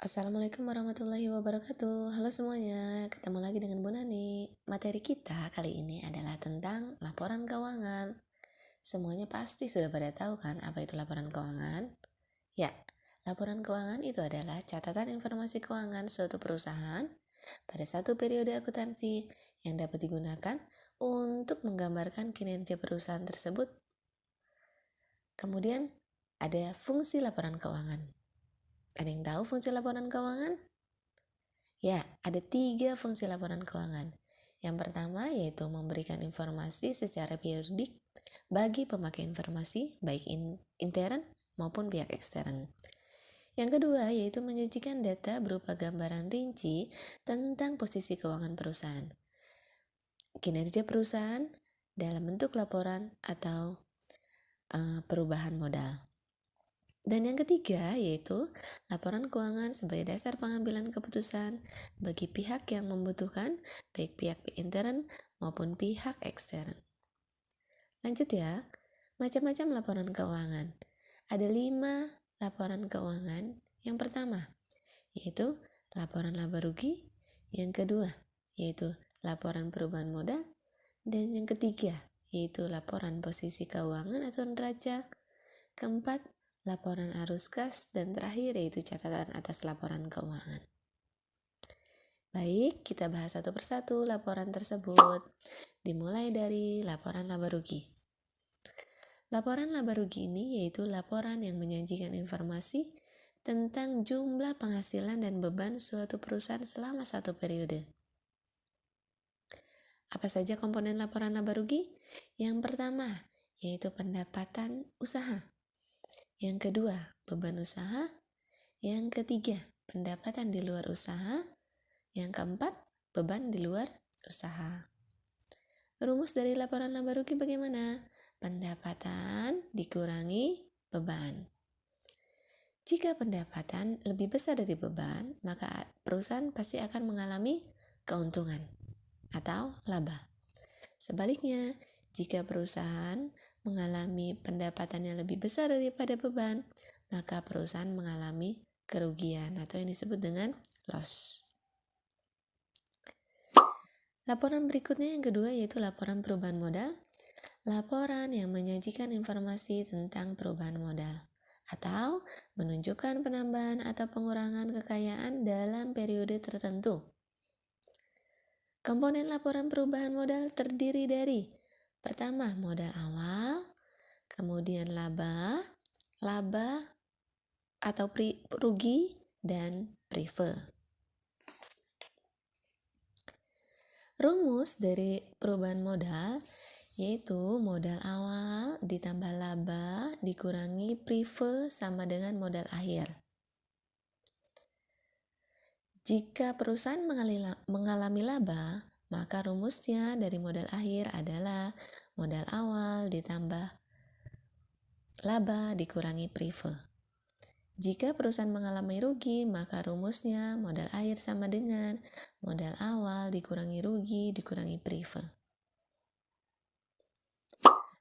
Assalamualaikum warahmatullahi wabarakatuh. Halo semuanya, ketemu lagi dengan Bu Nani. Materi kita kali ini adalah tentang laporan keuangan. Semuanya pasti sudah pada tahu kan apa itu laporan keuangan? Ya, laporan keuangan itu adalah catatan informasi keuangan suatu perusahaan pada satu periode akuntansi yang dapat digunakan untuk menggambarkan kinerja perusahaan tersebut. Kemudian ada fungsi laporan keuangan. Ada yang tahu fungsi laporan keuangan? Ya, ada 3 fungsi laporan keuangan. Yang pertama yaitu memberikan informasi secara periodik bagi pemakai informasi, baik intern maupun pihak ekstern. Yang kedua yaitu menyajikan data berupa gambaran rinci tentang posisi keuangan perusahaan, kinerja perusahaan dalam bentuk laporan atau perubahan modal. Dan yang ketiga yaitu laporan keuangan sebagai dasar pengambilan keputusan bagi pihak yang membutuhkan, baik pihak intern maupun pihak ekstern. Lanjut ya, macam-macam laporan keuangan. Ada 5 laporan keuangan. Yang pertama yaitu laporan laba rugi, yang kedua yaitu laporan perubahan modal, dan yang ketiga yaitu laporan posisi keuangan atau neraca. Keempat, laporan arus kas, dan terakhir yaitu catatan atas laporan keuangan. Baik, kita bahas satu persatu laporan tersebut. Dimulai dari laporan laba rugi. Laporan laba rugi ini yaitu laporan yang menyajikan informasi tentang jumlah penghasilan dan beban suatu perusahaan selama satu periode. Apa saja komponen laporan laba rugi? Yang pertama, yaitu pendapatan usaha. Yang kedua, beban usaha. Yang ketiga, pendapatan di luar usaha. Yang keempat, beban di luar usaha. Rumus dari laporan laba rugi bagaimana? Pendapatan dikurangi beban. Jika pendapatan lebih besar dari beban, maka perusahaan pasti akan mengalami keuntungan atau laba. Sebaliknya, jika perusahaan mengalami pendapatan yang lebih besar daripada beban, maka perusahaan mengalami kerugian atau yang disebut dengan loss. Laporan berikutnya yang kedua yaitu laporan perubahan modal. Laporan yang menyajikan informasi tentang perubahan modal atau menunjukkan penambahan atau pengurangan kekayaan dalam periode tertentu. Komponen laporan perubahan modal terdiri dari pertama, modal awal, kemudian laba atau rugi, dan prive. Rumus dari perubahan modal yaitu modal awal ditambah laba dikurangi prive sama dengan modal akhir. Jika perusahaan mengalami laba, maka rumusnya dari modal akhir adalah modal awal ditambah laba dikurangi prive. Jika perusahaan mengalami rugi, maka rumusnya modal akhir sama dengan modal awal dikurangi rugi dikurangi prive.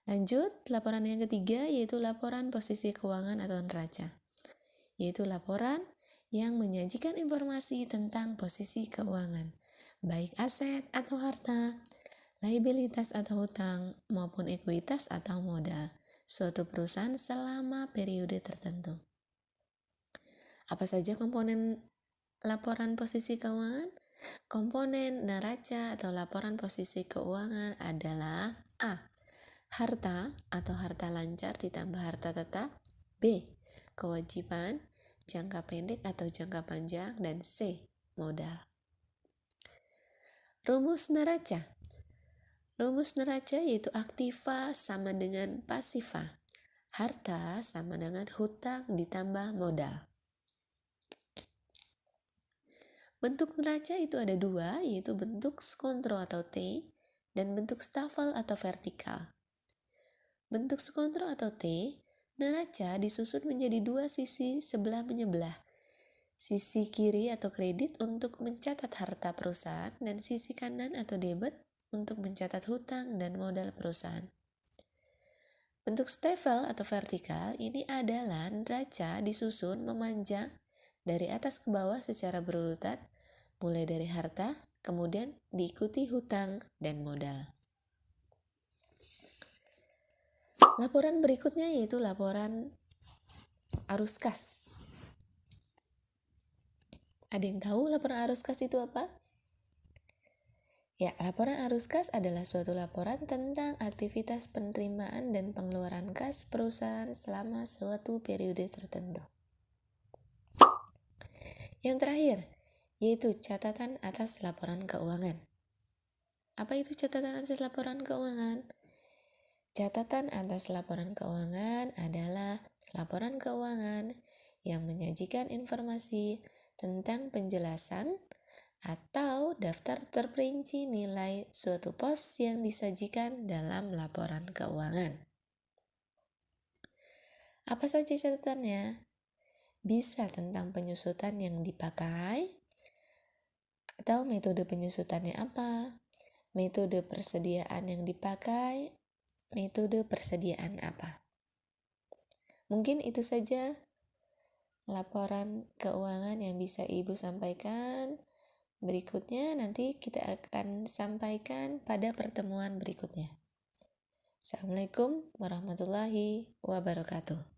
Lanjut, laporan yang ketiga yaitu laporan posisi keuangan atau neraca, yaitu laporan yang menyajikan informasi tentang posisi keuangan, baik aset atau harta, liabilitas atau hutang, maupun ekuitas atau modal suatu perusahaan selama periode tertentu. Apa saja komponen laporan posisi keuangan? Komponen neraca atau laporan posisi keuangan adalah A. Harta atau harta lancar ditambah harta tetap. B. Kewajiban jangka pendek atau jangka panjang. Dan C. Modal. Rumus neraca. Rumus neraca yaitu aktiva sama dengan pasiva. Harta sama dengan hutang ditambah modal. Bentuk neraca itu ada 2, yaitu bentuk skontro atau T dan bentuk stafel atau vertikal. Bentuk skontro atau T, neraca disusun menjadi 2 sisi sebelah menyebelah. Sisi kiri atau kredit untuk mencatat harta perusahaan dan sisi kanan atau debit untuk mencatat hutang dan modal perusahaan. Bentuk stafel atau vertikal ini adalah neraca disusun memanjang dari atas ke bawah secara berurutan, mulai dari harta, kemudian diikuti hutang dan modal. Laporan berikutnya yaitu laporan arus kas. Ada yang tahu laporan arus kas itu apa? Ya, laporan arus kas adalah suatu laporan tentang aktivitas penerimaan dan pengeluaran kas perusahaan selama suatu periode tertentu. Yang terakhir, yaitu catatan atas laporan keuangan. Apa itu catatan atas laporan keuangan? Catatan atas laporan keuangan adalah laporan keuangan yang menyajikan informasi tentang penjelasan atau daftar terperinci nilai suatu pos yang disajikan dalam laporan keuangan. Apa saja catatannya? Bisa tentang penyusutan yang dipakai, atau metode penyusutannya apa, metode persediaan yang dipakai, metode persediaan apa. Mungkin itu saja laporan keuangan yang bisa Ibu sampaikan. Berikutnya nanti kita akan sampaikan pada pertemuan berikutnya. Assalamualaikum warahmatullahi wabarakatuh.